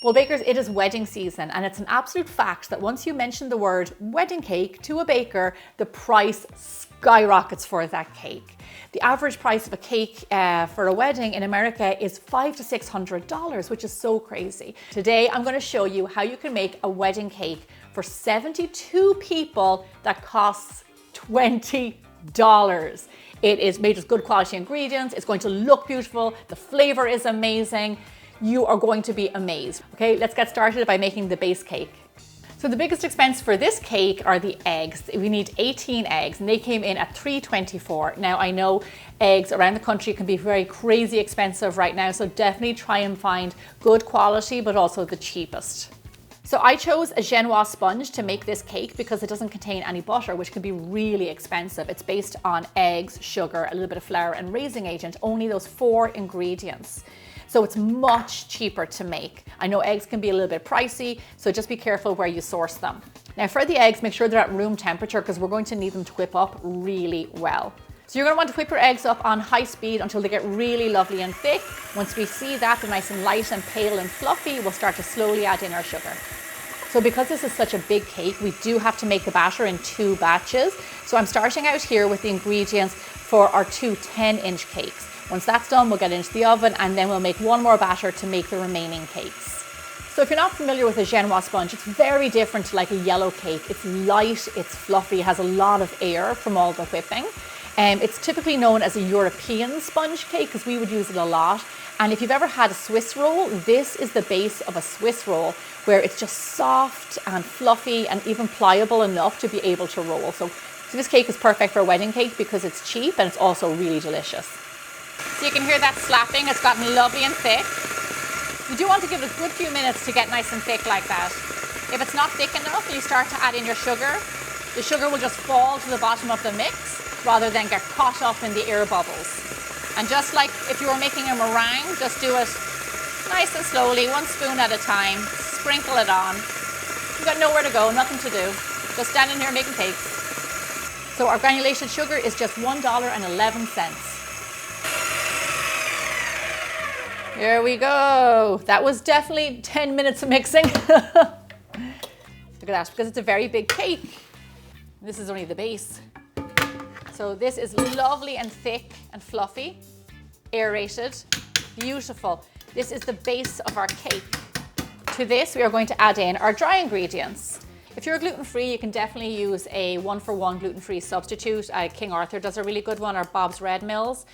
Well, bakers, it is wedding season, and it's an absolute fact that once you mention the word wedding cake to a baker, the price skyrockets for that cake. The average price of a cake for a wedding in America is $500 to $600, which is so crazy. Today, I'm going to show you how you can make a wedding cake for 72 people that costs $20. It is made with good quality ingredients. It's going to look beautiful. The flavor is amazing. You are going to be amazed. Okay, let's get started by making the base cake. So the biggest expense for this cake are the eggs. We need 18 eggs and they came in at $3.24. Now I know eggs around the country can be very crazy expensive right now, so definitely try and find good quality, but also the cheapest. So I chose a Genoa sponge to make this cake because it doesn't contain any butter, which can be really expensive. It's based on eggs, sugar, a little bit of flour and raising agent, only those 4 ingredients. So it's much cheaper to make. I know eggs can be a little bit pricey, so just be careful where you source them. Now for the eggs, make sure they're at room temperature because we're going to need them to whip up really well. So you're going to want to whip your eggs up on high speed until they get really lovely and thick. Once we see that they're nice and light and pale and fluffy, we'll start to slowly add in our sugar. So because this is such a big cake, we do have to make the batter in 2 batches. So I'm starting out here with the ingredients for our 2 10-inch cakes. Once that's done, we'll get into the oven and then we'll make 1 more batter to make the remaining cakes. So if you're not familiar with a Genoa sponge, it's very different to like a yellow cake. It's light, it's fluffy, has a lot of air from all the whipping. It's typically known as a European sponge cake because we would use it a lot. And if you've ever had a Swiss roll, this is the base of a Swiss roll where it's just soft and fluffy and even pliable enough to be able to roll. So this cake is perfect for a wedding cake because it's cheap and it's also really delicious. So you can hear that slapping, it's gotten lovely and thick. You do want to give it a good few minutes to get nice and thick like that. If it's not thick enough and you start to add in your sugar, the sugar will just fall to the bottom of the mix rather than get caught up in the air bubbles. And just like if you were making a meringue, just do it nice and slowly, 1 spoon at a time, sprinkle it on. You've got nowhere to go, nothing to do, just standing here making cakes. So our granulated sugar is just $1.11. There we go. That was definitely 10 minutes of mixing. Look at that, because it's a very big cake. This is only the base. So this is lovely and thick and fluffy, aerated, beautiful. This is the base of our cake. To this, we are going to add in our dry ingredients. If you're gluten-free, you can definitely use a 1-for-1 gluten-free substitute. King Arthur does a really good one, or Bob's Red Mills.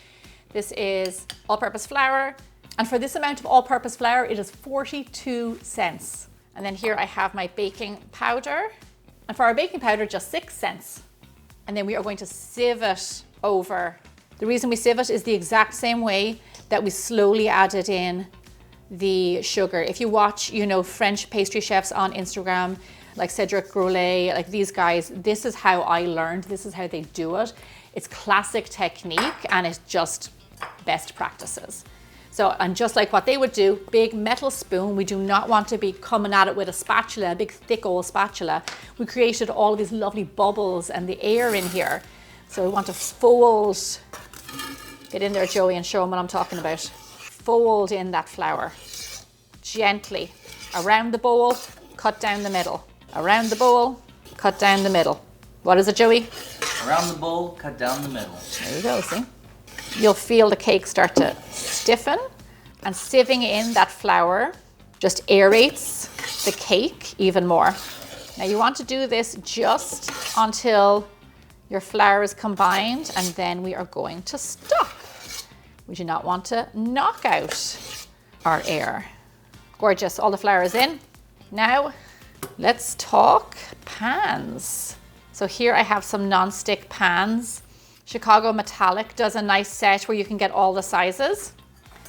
This is all-purpose flour. And for this amount of all-purpose flour, it is 42 cents. And then here I have my baking powder. And for our baking powder, just 6 cents. And then we are going to sieve it over. The reason we sieve it is the exact same way that we slowly added in the sugar. If you watch, French pastry chefs on Instagram, like Cedric Grolet, like these guys, this is how I learned. This is how they do it. It's classic technique and it's just best practices. So, and just like what they would do, big metal spoon, we do not want to be coming at it with a spatula, a big thick old spatula. We created all of these lovely bubbles and the air in here. So we want to fold, get in there Joey and show them what I'm talking about. Fold in that flour, gently, around the bowl, cut down the middle. Around the bowl, cut down the middle. What is it, Joey? Around the bowl, cut down the middle. There you go, see? You'll feel the cake start to stiffen, and sieving in that flour just aerates the cake even more. Now you want to do this just until your flour is combined, and then we are going to stop. We do not want to knock out our air. Gorgeous, all the flour is in. Now let's talk pans. So here I have some non-stick pans. Chicago Metallic does a nice set where you can get all the sizes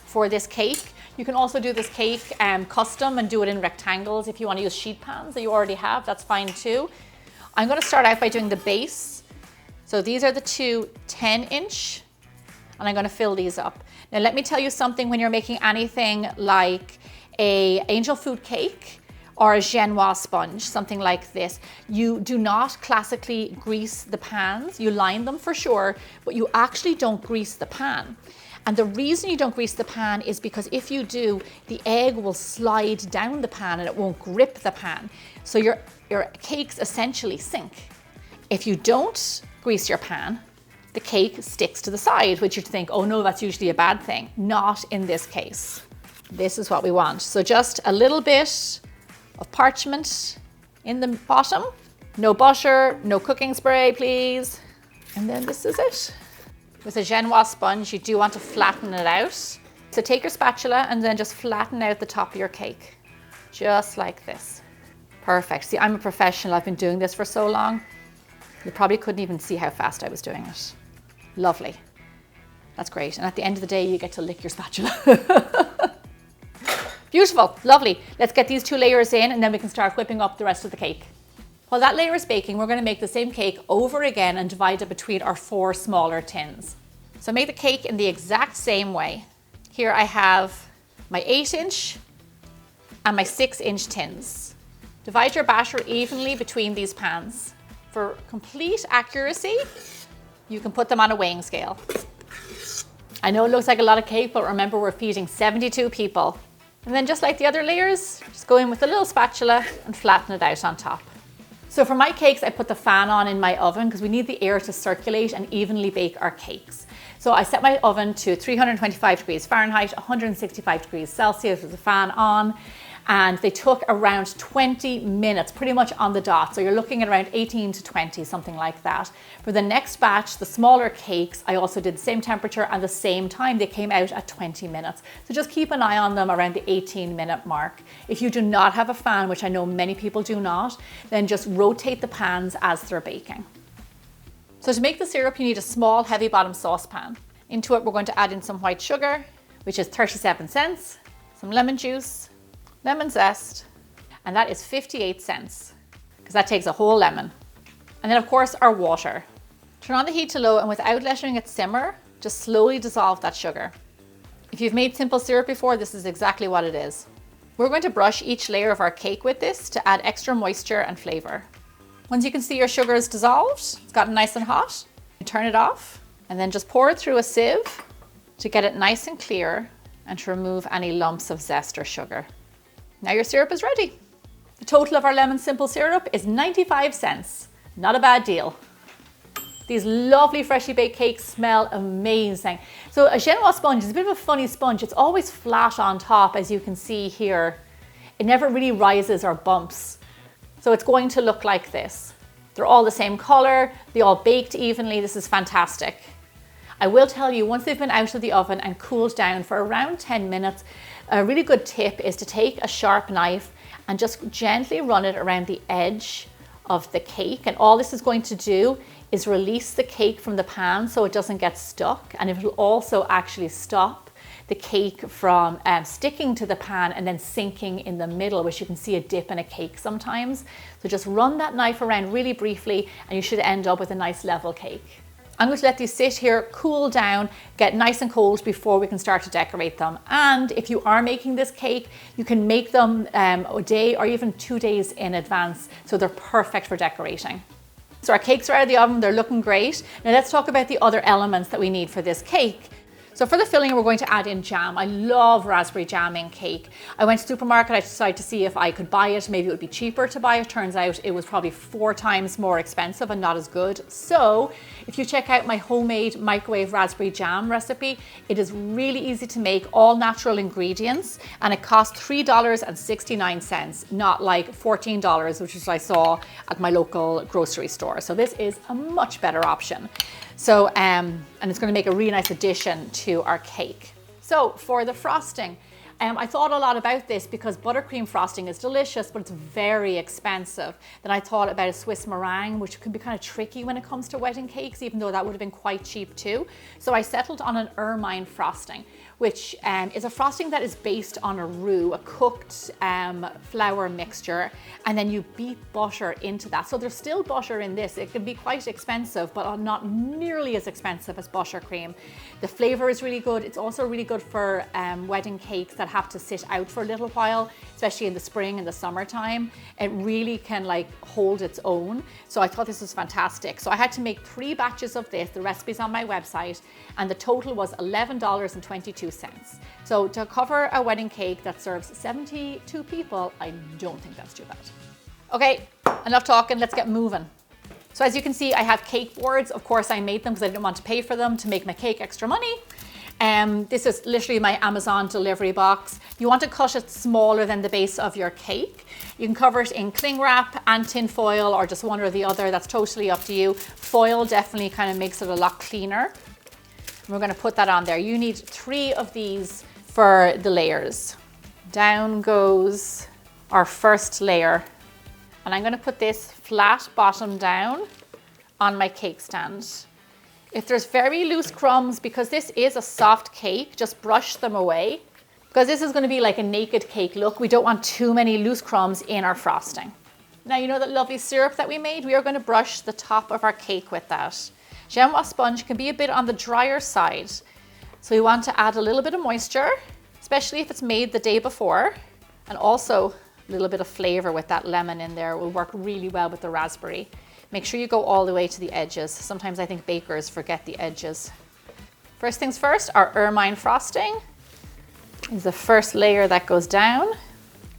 for this cake. You can also do this cake custom and do it in rectangles. If you want to use sheet pans that you already have, that's fine too. I'm going to start out by doing the base. So these are the 2 10-inch, and I'm going to fill these up. Now let me tell you something, when you're making anything like a angel food cake or a Genoa sponge, something like this, you do not classically grease the pans. You line them for sure, but you actually don't grease the pan. And the reason you don't grease the pan is because if you do, the egg will slide down the pan and it won't grip the pan. So your cakes essentially sink. If you don't grease your pan, the cake sticks to the side, which you'd think, oh no, that's usually a bad thing. Not in this case. This is what we want. So just a little bit of parchment in the bottom. No butter, no cooking spray, please. And then this is it. With a Genoa sponge, you do want to flatten it out. So take your spatula and then just flatten out the top of your cake. Just like this. Perfect. See, I'm a professional. I've been doing this for so long. You probably couldn't even see how fast I was doing it. Lovely. That's great. And at the end of the day, you get to lick your spatula. Beautiful, lovely. Let's get these 2 layers in and then we can start whipping up the rest of the cake. While that layer is baking, we're going to make the same cake over again and divide it between our 4 smaller tins. So make the cake in the exact same way. Here I have my 8-inch and my 6-inch tins. Divide your batter evenly between these pans. For complete accuracy, you can put them on a weighing scale. I know it looks like a lot of cake, but remember we're feeding 72 people. And then just like the other layers, just go in with a little spatula and flatten it out on top. So for my cakes, I put the fan on in my oven because we need the air to circulate and evenly bake our cakes. So I set my oven to 325 degrees Fahrenheit, 165 degrees Celsius with the fan on. And they took around 20 minutes, pretty much on the dot. So you're looking at around 18 to 20, something like that. For the next batch, the smaller cakes, I also did the same temperature and the same time. They came out at 20 minutes. So just keep an eye on them around the 18-minute mark. If you do not have a fan, which I know many people do not, then just rotate the pans as they're baking. So to make the syrup, you need a small, heavy bottom saucepan. Into it, we're going to add in some white sugar, which is 37 cents, some lemon juice, lemon zest, and that is 58 cents because that takes a whole lemon. And then of course our water. Turn on the heat to low and without letting it simmer, just slowly dissolve that sugar. If you've made simple syrup before, this is exactly what it is. We're going to brush each layer of our cake with this to add extra moisture and flavor. Once you can see your sugar is dissolved, it's gotten nice and hot, you turn it off and then just pour it through a sieve to get it nice and clear and to remove any lumps of zest or sugar. Now your syrup is ready. The total of our lemon simple syrup is 95 cents. Not a bad deal. These lovely freshly baked cakes smell amazing. So a Genoa sponge is a bit of a funny sponge. It's always flat on top, as you can see here. It never really rises or bumps. So it's going to look like this. They're all the same color. They all baked evenly. This is fantastic. I will tell you, once they've been out of the oven and cooled down for around 10 minutes, a really good tip is to take a sharp knife and just gently run it around the edge of the cake. And all this is going to do is release the cake from the pan so it doesn't get stuck. And it will also actually stop the cake from sticking to the pan and then sinking in the middle, which you can see a dip in a cake sometimes. So just run that knife around really briefly and you should end up with a nice level cake. I'm going to let these sit here, cool down, get nice and cold before we can start to decorate them. And if you are making this cake, you can make them a day or even 2 days in advance. So they're perfect for decorating. So our cakes are out of the oven, they're looking great. Now let's talk about the other elements that we need for this cake. So for the filling, we're going to add in jam. I love raspberry jam in cake. I went to the supermarket, I decided to see if I could buy it. Maybe it would be cheaper to buy it. Turns out it was probably 4 times more expensive and not as good. So if you check out my homemade microwave raspberry jam recipe, it is really easy to make, all natural ingredients, and it costs $3.69, not like $14, which is what I saw at my local grocery store. So this is a much better option. So, and it's going to make a really nice addition to our cake. So for the frosting, I thought a lot about this because buttercream frosting is delicious, but it's very expensive. Then I thought about a Swiss meringue, which can be kind of tricky when it comes to wedding cakes, even though that would have been quite cheap too. So I settled on an ermine frosting, which is a frosting that is based on a roux, a cooked flour mixture, and then you beat butter into that. So there's still butter in this. It can be quite expensive, but not nearly as expensive as buttercream. The flavor is really good. It's also really good for wedding cakes that have to sit out for a little while, especially in the spring and the summertime. It really can like hold its own. So I thought this was fantastic. So I had to make 3 batches of this. The recipe's on my website, and the total was $11.22. So to cover a wedding cake that serves 72 people, I don't think that's too bad. Okay, enough talking, let's get moving. So as you can see, I have cake boards. Of course, I made them because I didn't want to pay for them to make my cake extra money. This is literally my Amazon delivery box. You want to cut it smaller than the base of your cake. You can cover it in cling wrap and tin foil, or just one or the other. That's totally up to you. Foil definitely kind of makes it a lot cleaner. And we're going to put that on there. You need 3 of these for the layers. Down goes our first layer. And I'm going to put this flat bottom down on my cake stand. If there's very loose crumbs, because this is a soft cake, just brush them away. Because this is going to be like a naked cake look. We don't want too many loose crumbs in our frosting. Now, you know that lovely syrup that we made? We are going to brush the top of our cake with that. Gemma sponge can be a bit on the drier side. So we want to add a little bit of moisture, especially if it's made the day before. And also a little bit of flavor with that lemon in there. It will work really well with the raspberry. Make sure you go all the way to the edges. Sometimes I think bakers forget the edges. First things first, our Ermine frosting is the first layer that goes down.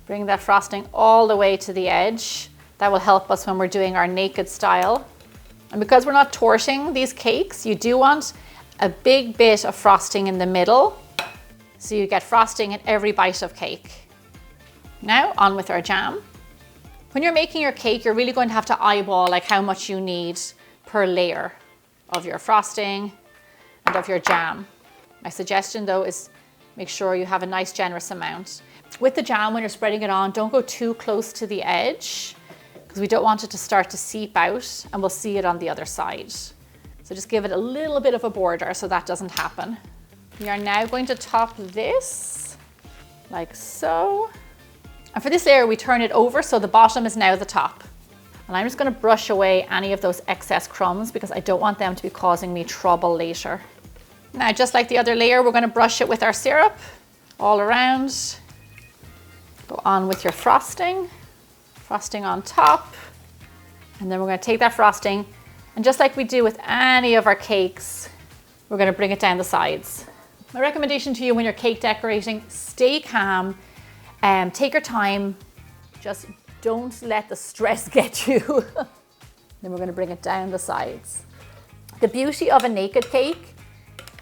Bring that frosting all the way to the edge. That will help us when we're doing our naked style. And because we're not torting these cakes, you do want a big bit of frosting in the middle, so you get frosting in every bite of cake. Now on with our jam. When you're making your cake, you're really going to have to eyeball like how much you need per layer of your frosting and of your jam. My suggestion though is make sure you have a nice generous amount. With the jam, when you're spreading it on, don't go too close to the edge, because we don't want it to start to seep out, and we'll see it on the other side. So just give it a little bit of a border so that doesn't happen. We are now going to top this like so. And for this layer, we turn it over so the bottom is now the top. And I'm just going to brush away any of those excess crumbs because I don't want them to be causing me trouble later. Now, just like the other layer, we're going to brush it with our syrup all around. Go on with your frosting. Frosting on top, and then we're going to take that frosting, and just like we do with any of our cakes, we're going to bring it down the sides. My recommendation to you when you're cake decorating, stay calm, take your time, just don't let the stress get you. Then we're going to bring it down the sides. The beauty of a naked cake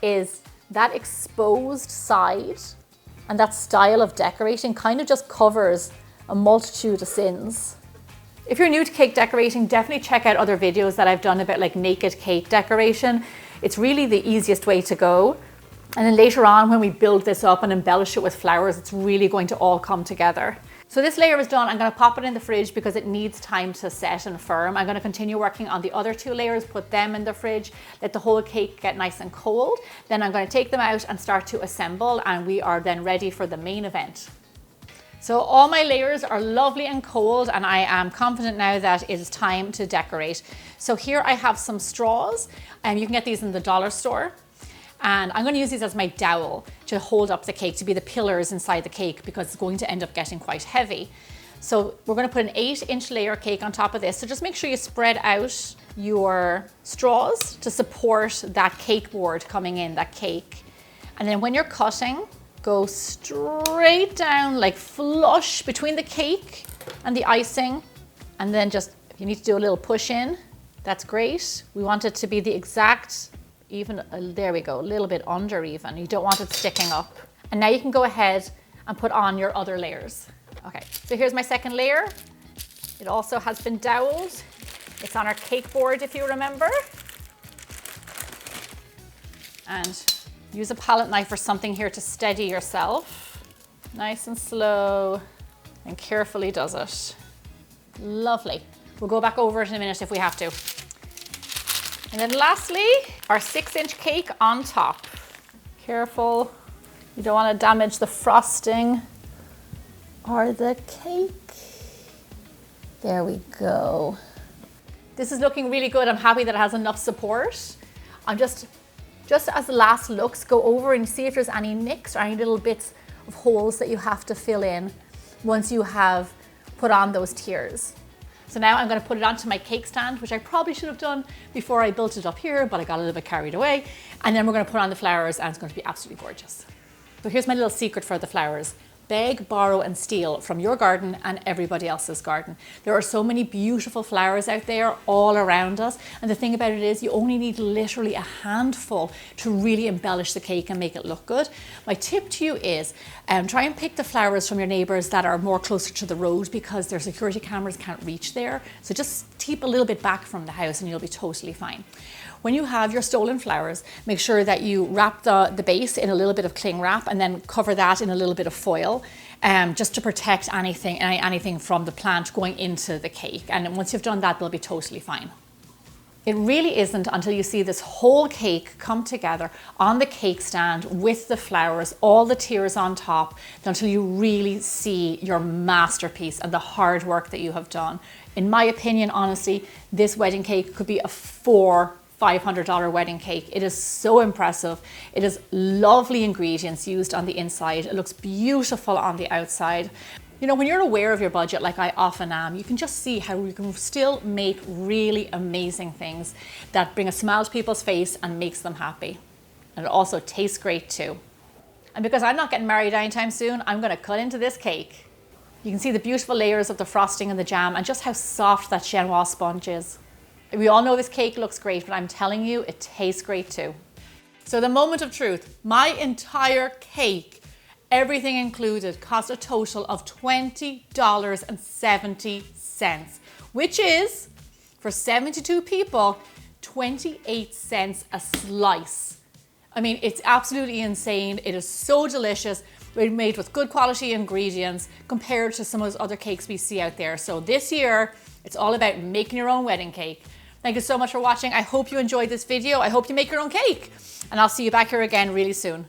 is that exposed side, and that style of decorating kind of just covers a multitude of sins. If you're new to cake decorating, definitely check out other videos that I've done about like naked cake decoration. It's really the easiest way to go. And then later on, when we build this up and embellish it with flowers, it's really going to all come together. So this layer is done. I'm going to pop it in the fridge because it needs time to set and firm. I'm going to continue working on the other 2 layers, put them in the fridge, let the whole cake get nice and cold. Then I'm going to take them out and start to assemble, and we are then ready for the main event. So all my layers are lovely and cold, and I am confident now that it is time to decorate. So here I have some straws, and you can get these in the dollar store. And I'm going to use these as my dowel to hold up the cake, to be the pillars inside the cake, because it's going to end up getting quite heavy. So we're going to put an 8-inch layer cake on top of this. So just make sure you spread out your straws to support that cake board coming in, that cake. And then when you're cutting, go straight down, like flush between the cake and the icing. And then just, if you need to do a little push in, that's great. We want it to be the exact, even, there we go, a little bit under even. You don't want it sticking up. And now you can go ahead and put on your other layers. Okay, so here's my second layer. It also has been doweled. It's on our cake board, if you remember. And use a palette knife or something here to steady yourself. Nice and slow and carefully does it. Lovely. We'll go back over it in a minute if we have to. And then lastly, our 6-inch cake on top. Careful You don't want to damage the frosting or the cake. There we go. This is looking really good. I'm happy that it has enough support. I'm just as the last looks, go over and see if there's any nicks or any little bits of holes that you have to fill in once you have put on those tiers. So now I'm going to put it onto my cake stand, which I probably should have done before I built it up here, but I got a little bit carried away. And then we're going to put on the flowers and it's going to be absolutely gorgeous. So here's my little secret for the flowers. Beg, borrow and steal from your garden and everybody else's garden. There are so many beautiful flowers out there all around us. And the thing about it is you only need literally a handful to really embellish the cake and make it look good. My tip to you is try and pick the flowers from your neighbours that are more closer to the road because their security cameras can't reach there. So just keep a little bit back from the house and you'll be totally fine. When you have your stolen flowers, make sure that you wrap the base in a little bit of cling wrap and then cover that in a little bit of foil just to protect anything from the plant going into the cake. And once you've done that, they'll be totally fine. It really isn't until you see this whole cake come together on the cake stand with the flowers, all the tiers on top, until you really see your masterpiece and the hard work that you have done. In my opinion, honestly, this wedding cake could be a $500 wedding cake. It is so impressive. It is lovely ingredients used on the inside. It looks beautiful on the outside. You know, when you're aware of your budget, like I often am, you can just see how you can still make really amazing things that bring a smile to people's face and makes them happy. And it also tastes great too. And because I'm not getting married anytime soon, I'm going to cut into this cake. You can see the beautiful layers of the frosting and the jam and just how soft that chinois sponge is. We all know this cake looks great, but I'm telling you, it tastes great too. So the moment of truth, my entire cake, everything included, cost a total of $20.70, which is, for 72 people, 28 cents a slice. I mean, it's absolutely insane. It is so delicious. We're made with good quality ingredients compared to some of those other cakes we see out there. So this year, it's all about making your own wedding cake. Thank you so much for watching. I hope you enjoyed this video. I hope you make your own cake. And I'll see you back here again really soon.